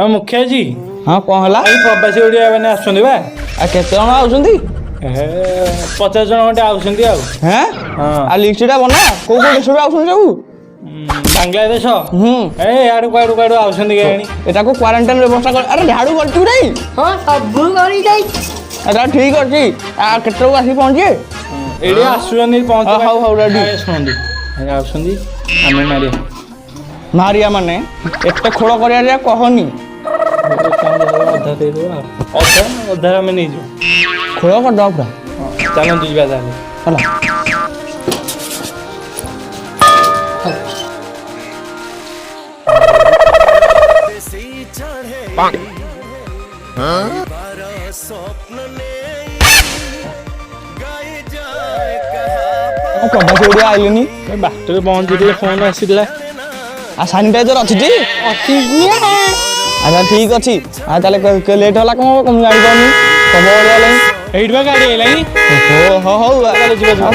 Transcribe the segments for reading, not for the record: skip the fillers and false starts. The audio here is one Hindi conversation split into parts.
मुखिया जी हाँ कौन है प्रवासी ओडिया मैंने आसुଛନ୍ତି ବା केते जण आउଛନ୍ତି 50 जन खंडे आउଛନ୍ତି ଆଉ हैं आ लिस्टटा बना को देशରୁ आउଛନ୍ତି ସବୁ बांग्लादेश आड़ू काड़ू काड़ू आउଛନ୍ତି केणी एटा को क्वारंटाइन व्यवस्था कर अरे झाड़ू करतु रे हां सब करी जाई एटा ठीक अछि आ केतरो आसी पहुंचे एडी आसुଛନ୍ତି पहुंच हाउ हाउ रेडी सुनंदी आउଛନ୍ତି ଆମେ मारिया मारिया माने एते खोळ करिया रे कहनी अधा दे दो अधा अधा में नहीं जो खोळ कर दो पूरा चलो तू जा चल चलो प्रवासी ओडिया आइलनी बाटरे पहुंचले फोन आसिला आ सैनिटाइजर अछि टी अच्छा ठीक अछि आ ताले लेट होला कम गाड़ी कोनी कब ओडिया lai एइट बा गाड़ी आइलाई हो हो चलो जीवा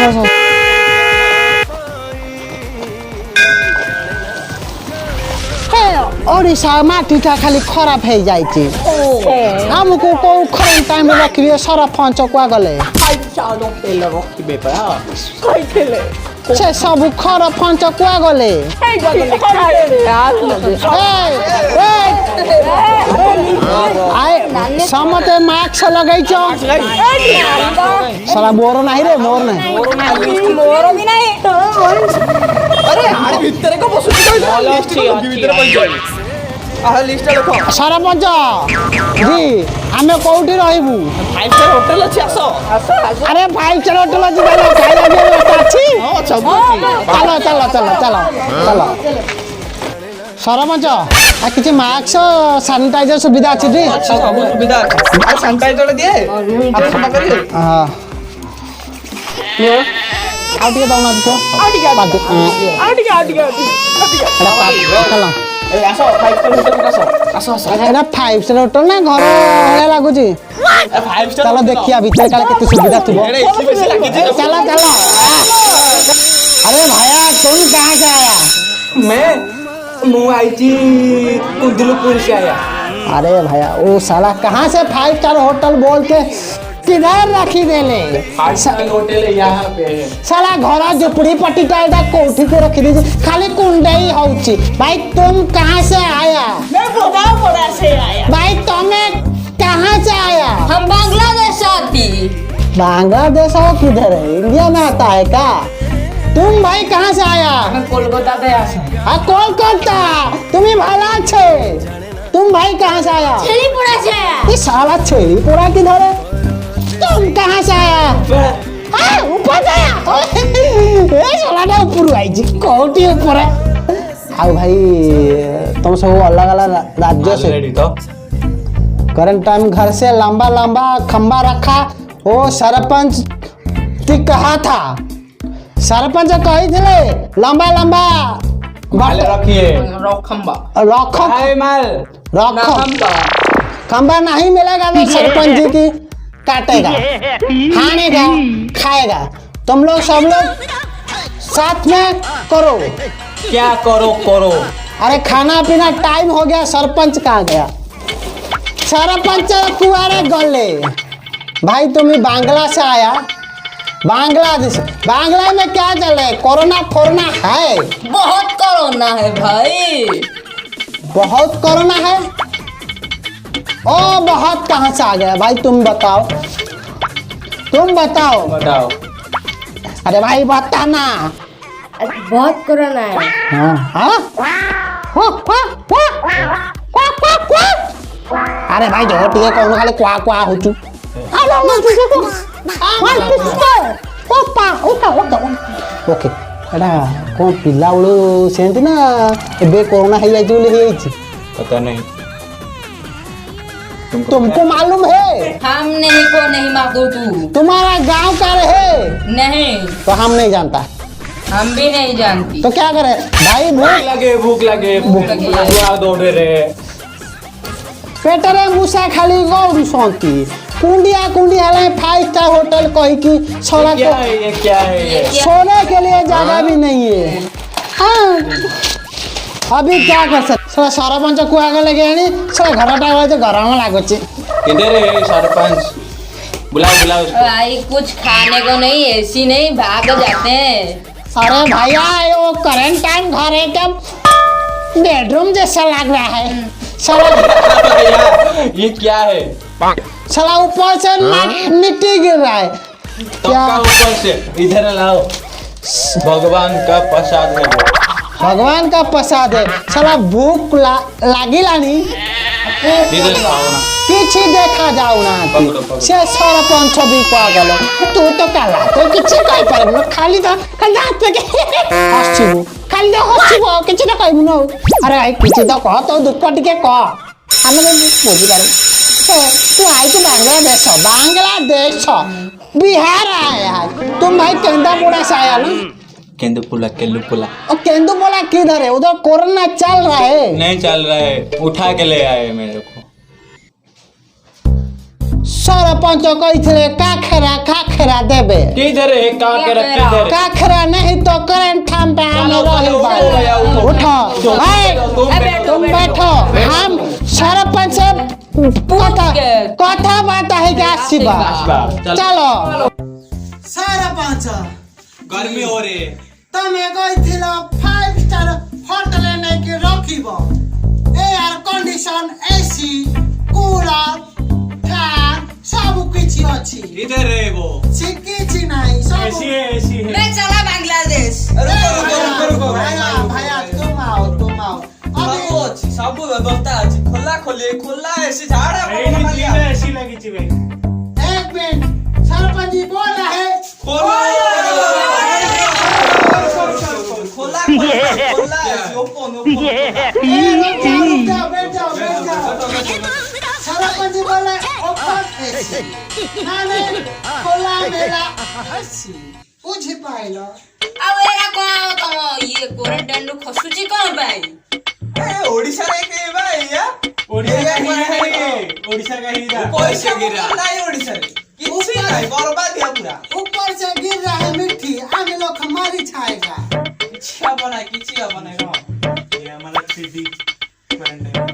ओडिशा माटीटा खाली खराब हो जाइए हमको को खराब टाइम रखिए सरपंच को गले से सब सरपंच को गले समते मास्क लगे साला मोर नहीं रे मोर नहीं मोर भी नहीं अरे आरे भीतर को बसु लिस्ट देखो सरपंच जी आमे कोठी रहबू 5 स्टार होटल अछि आसो अरे 5 स्टार होटल अछि चलो खाइला व्यवस्था अछि हां सब चलो चलो चलो चलो चलो सरपंच आ किछि मास्क सैनिटाइजर सुविधा अछि जी सब सुविधा अछि आ सैनिटाइजर दिए आप सफा करिए हां आउ टिके दउना दिखो आउ टिके चलो ए आसो 5 स्टार होटल आसो आसो एना 5 स्टार होटल ना घर हले लागुची 5 स्टार चलो देखिया भीतर काले केते सुविधा थिबो एसी बेसी लागी चलो चलो अरे भैया तुम कहां से आया मैं आई थी कुंदलपुर से आया अरे भैया वो साला कहां से 5 स्टार होटल बोल के किधर रखी देले होटल है यहाँ पे साला घरा झोपड़ी पट्टी टाइटा कोठी के रखी दीजिए खाली कुंडे ही होची भाई तुम कहां से आया मैं भोगापुरा से आया भाई तुम्हें कहां से आया हम बांग्लादेश आती बांग्लादेश हो किधर है इंडिया में आता है क्या तुम भाई कहां से आया मैं कोलकाता से आया हाँ कोलकाता तुम्हें भला छे तुम भाई कहां से आया छेलीपुरा से आया ये साला छेलीपुरा किधर है तुम कहां से आया हाँ ऊपर से आया ये साला ना ऊपर आई जी कोठी ऊपर है आओ भाई तुम सब अलग अलग राज्य से रेडी तो करंट टाइम घर से लंबा लंबा खंबा रखा वो सरपंच की कहा था सरपंच कही थे लंबा लंबा माल रखिए खंबा रखो माल रखो खंबा नहीं मिलेगा तो सरपंच जी की काटेगा खानेगा खाएगा तुम लोग सब लोग साथ में करो क्या करो करो अरे खाना पीना टाइम हो गया सरपंच कहाँ गया सरपंच कुआरे गले भाई तुम्हें बांग्ला से आया बांग्लादेश बांग्ला में क्या चले कोरोना फोरोना है बहुत कोरोना है भाई बहुत कोरोना है ओ बहुत कहाँ से आ गया भाई तुम बताओ बताओ अरे भाई बताना बहुत कोरोना है हाँ अरे भाई जो टिके कौन खाली क्वा क्वा होचु ओके एटा कौन पिला बेलू सेमती ना एबे कोरोना हो जाइए बोले हो पता नहीं तुमको मालूम है हम नहीं को नहीं मालूम तू तुम्हारा गांव का है नहीं तो हम नहीं जानता हम भी नहीं जानती तो क्या करे भाई भूख लगे दौड़े रहे पेटरे मुसा खाली गौर शांति कुंडिया कुंडिया ले 5 स्टार होटल कही कि सोना क्या है ये क्या है ये सोने के लिए जगह भी नहीं है हाँ अभी क्या कर सकते साला सरपंच कुआ गले गेणी साला घरटा गले गरम लागुची किधर है सरपंच? बुलाओ बुलाओ उसको। भाई कुछ खाने को नहीं, एसी नहीं, भाग जाते हैं। अरे भैया वो करंट टाइम घर है क्या बेडरूम जैसा लग रहा है साला ये क्या है? साला ऊपर से मिट्टी गिर रहा है क्या सबका ऊपर से इधर लाओ। भगवान का प्रसाद है वो। भगवान का प्रसाद है साला भूख लागी लानी इधर खाओ ना। किसी देखा जाऊ ना पकड़ो, पकड़ो। से सरपंच भी कुआ गले तू तो काला तो किसी कहि पारबो खाली हाथ पे हसिबो खाली तो हसिबो किसी तो कहबो न अरे भाई किसी तो कह तो दुख टिके कह हम बुझी पारे तू आई तो बांग्लादेश बिहार आया है तुम भाई केंद्रापड़ा से आया ना केंदुपुला केलुपुला। और केंदुपड़ा किधर है उधर कोरोना चल रहा है नहीं चल रहा है, उठा के ले आए मेरे को। सरपंच कही काखेरा देबे किधर है काकेरा? किधर? काखेरा नहीं तो करंट थाम पे आने रही उठो भाई तुम बैठो हम सरपंच से कथा बात है क्या शिवा चलो सरपंच गर्मी हो रही है। तमे कहिथिलो 5 स्टार होटल नहीं के रखिबो air condition AC cooler fan सब किछि अछि किधर है वो? किछि नहीं सब ऐसी है। मैं चला बांग्लादेश। रुको। भैया तुम आओ अभी सब व्यवस्था अछि खोला खोले खोला ऐसे झाड़ा ऐसी लगी थी भाई। एक मिनट सरपंच जी बोल रहे हैं खोला खोला ओपन रुक जाओ बैठ जाओ सरपंच जी बोल रहे ओपन एसी माने खोला मेला एसी बुझ पाइलो अब एरा को तो ये क्वारंटाइन खसुची कौन भाई? ओडिशा रे के भाई या ओडिशा का ही पैसा गिरा नहीं ओडिशा रे किसी नहीं बर्बाद है पूरा ऊपर से गिर रहा है मिट्टी आगे लोग हमारी छाएगा किछिया बनाएगा ये हमारा 3D क्वारंटाइन।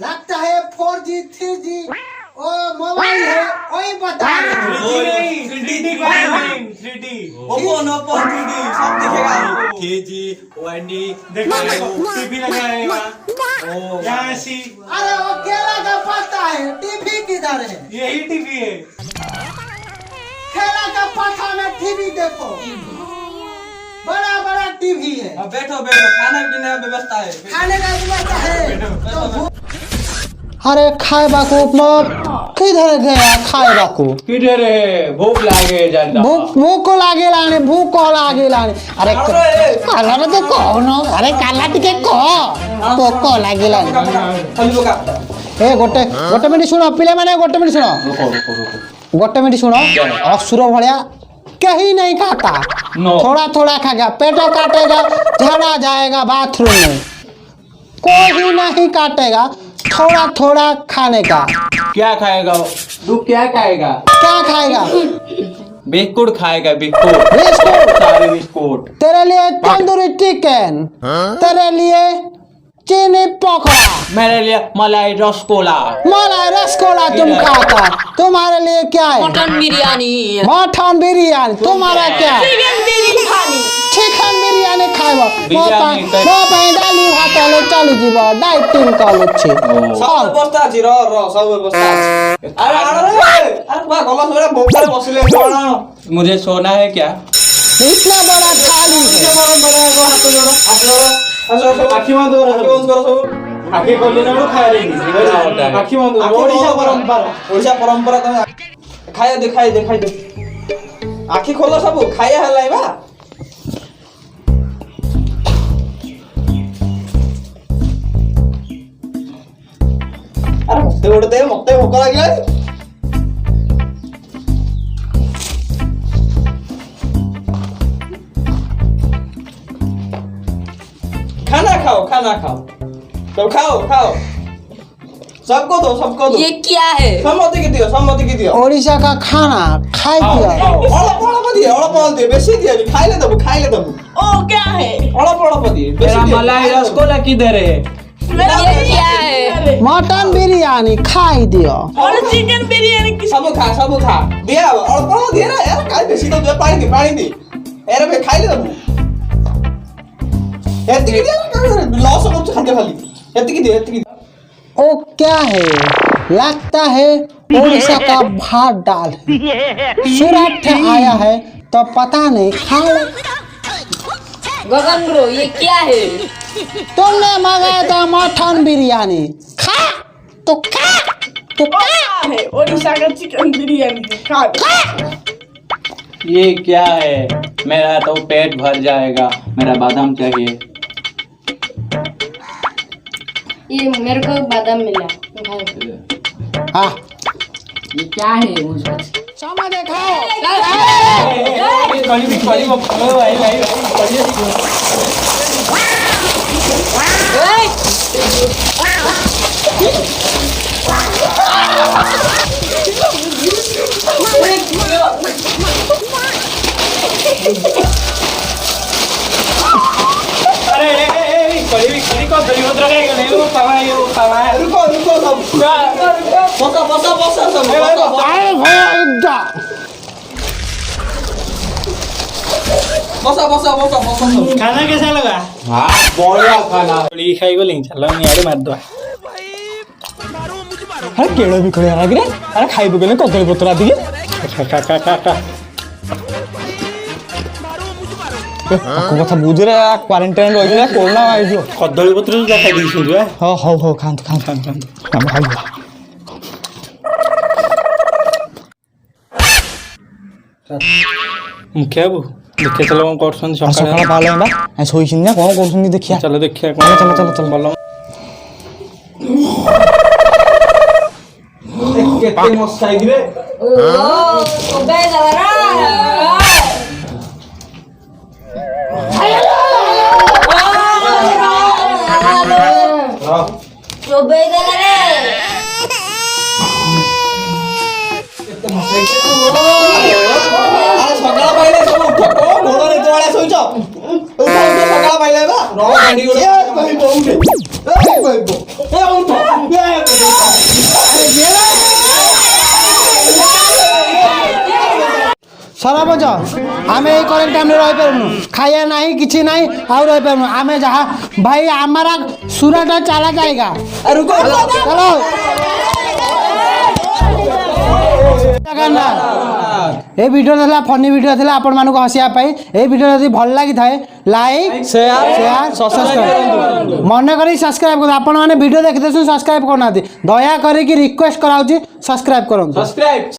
लगता है 4G 3G ओ मोबाइल है वही बता रहे 3D quarantine 3D। Open 3D सब दिखेगा 3G 1D देखो टीवी लगाएगा। ओ यहाँ ऐसी अरे वो केला का पत्ता है टीवी किधर है यही टीवी है। केला का पत्ता में टीवी देखो बड़ा बड़ा टीवी है अब बैठो खाना पीने का व्यवस्था है खाने का व्यवस्था है अरे खाए बाकू किधर गया खाए बाकू किधर है? भूख लागे ज्यादा। भूख लागे लाने अरे काला तो कहो न अरे काला टिके कह भूख लागे लाने ए गोटे मिनिट सुनो पिले माने गोटे मिनिट सुनो गोटे मिनिट सुनो असुर भलिया कहीं नहीं खाता No. थोड़ा खाएगा पेट काटेगा झड़ा जाएगा बाथरूम में कोई नहीं काटेगा थोड़ा खाने का क्या खाएगा वो? तू क्या खाएगा? क्या खाएगा बिस्कुट खाएगा बिस्कुट। बिस्कुट सारे बिस्कुट। तेरे लिए तंदूरी चिकन तेरे लिए चीनी पकौड़ा मेरे लिए मलाई रसगोला तुम खाता तुम्हारे लिए क्या है मटन बिरयानी तुम्हारा क्या चिकन बिरयानी खाइबो बिरयानी मो पैदाली हातले चली जीव डाइटिंग कॉलेज छे सब व्यवस्था अछि सब व्यवस्था अछि अरे बा गला सोरा भोकरे बसले कोन मुझे सोना है क्या? इतना बड़ा थाली है आखी बंद करो सब। आखी खोली ना खा रही आखी बंद करो। ओडिशा परंपरा तमे खाया देखाई दे आखी खोलो सब खाया हलाई बा अरे मते भोक लागला खाना खाओ तो खाओ सबको दो सबको दो ये क्या है? सम्मति की दियो सम्मति की दियो ओडिशा का खाना खाई दिया अळप दिए अळप दिए बेसी दिए खाइले दबु ओ क्या है? अळप दिए बेसी मेरा दिए मलाई रसगुल्ला किधर है? ये क्या है? मटन बिरयानी खाई दियो और चिकन बिरयानी किस? सब खा दिया अळप दिए ना यार काय बेसी तो पानी दी एरे बे खाइले दबु एति की दिया ना लॉस हो खाते खाली एति की दिए ओ क्या है लगता है ओडिशा का भात दाल है सूरत आया है तो पता नहीं खा ले गगन ब्रो ये क्या है? तुमने मंगाया था मटन बिरयानी खा तो खा है ओडिशा का चिकन बिरयानी खा। ये क्या है? मेरा तो पेट भर जाएगा, मेरा बादाम चाहिए। ये मेरे को बादाम मिला। हाँ ये क्या है मुझे? समझ खाओ रुको सब बसा सब अरे भैया इधर बसा सब खाना कैसा लगा? हाँ बढ़िया खाना थोड़ी खाई बोलेंगे, चलो नहीं आड़े मार दो। अरे केड़ा भी खड़े आगे अरे खाई पकेले कदली पत्र आदि कथा बुझे क्वारंटाइन रही कोरोना आई कदली पत्र खाई दी हाँ हौ खाते मुखिया बाबू देखिए चलो कौन कर सकाल पाले शोची ना कौन कर देखिए चलो देखिए चलो भल केते मस्त साइड रे ओ बे गवरा। ओ बे गवरा। अरे सकाळ पाइले सब उठ को घोड़ रे तोळा सोइछ उठ सकाळ पाइले बा रो गाडी उठे सरपंच आम ये क्वारंटाइन में रहीपरनु खाया नहीं किसी नहीं आउ रहीपरनु आम जहाँ भाई हमारा सूरत चला जाएगा रुको चलो ये वीडियो था फनी वीडियो था आपण मानक हसिया ये वीडियो यदि भल लगी थाए लाइक शेयर सब्सक्राइब मन करी सब्सक्राइब कर आपण माने वीडियो देखते सब्सक्राइब करना दया करी रिक्वेस्ट कराउची सब्सक्राइब करूँ सब्सक्राइब